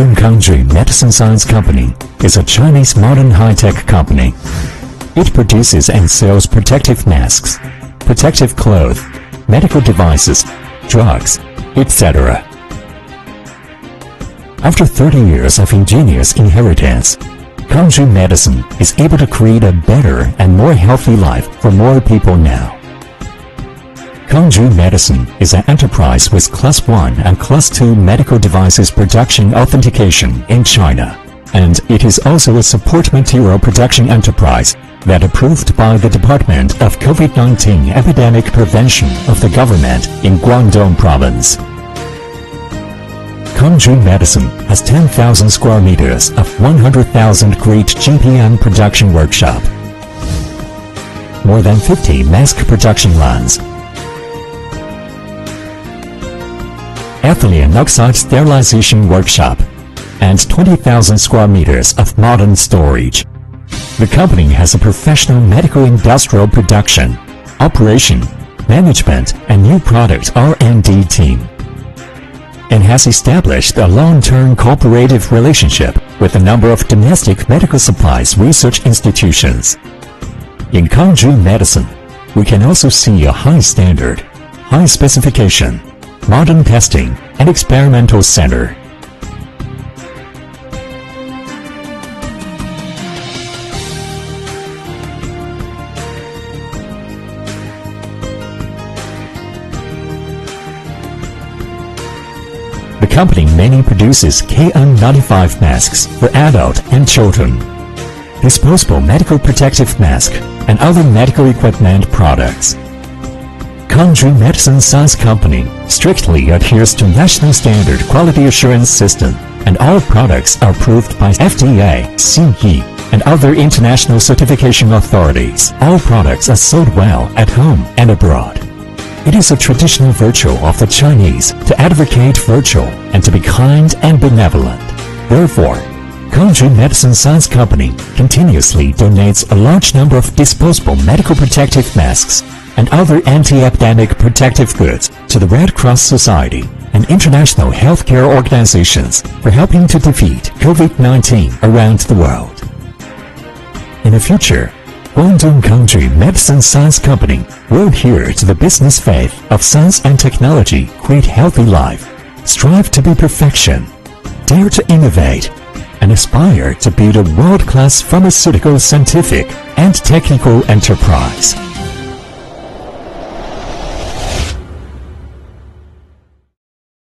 Guangdong Country Medicine Science Company is a Chinese modern high-tech company. It produces and sells protective masks, protective clothes, medical devices, drugs, etc. After 30 years of ingenious inheritance, Country Medicine is able to create a better and more healthy life for more people now. Country Medicine is an enterprise with Class 1 and Class 2 medical devices production authentication in China, and it is also a support material production enterprise that approved by the Department of COVID-19 Epidemic Prevention of the government in Guangdong Province. Country Medicine has 10,000 square meters of 100,000 grade GPM production workshop, more than 50 mask production lines, ethylene oxide sterilization workshop, and 20,000 square meters of modern storage. The company has a professional medical industrial production, operation, management, and new product R&D team, and has established a long-term cooperative relationship with a number of domestic medical supplies research institutions. In Country Medicine, we can also see a high standard, high specification, modern testing, and experimental center. The company mainly produces KN95 masks for adult and children, disposable medical protective mask, and other medical equipment products. Country Medicine Science Company strictly adheres to National Standard Quality Assurance System, and all products are approved by FDA, CE, and other international certification authorities. All products are sold well at home and abroad. It is a traditional virtue of the Chinese to advocate virtue and to be kind and benevolent. Therefore, Country Medicine Science Company continuously donates a large number of disposable medical protective masks and other anti-epidemic protective goods to the Red Cross Society and international healthcare organizations for helping to defeat COVID-19 around the world. In the future, Guangdong Country Medicine Science Company will adhere to the business faith of science and technology, create healthy life, strive to be perfection, dare to innovate, and aspire to build a world-class pharmaceutical, scientific, and technical enterprise.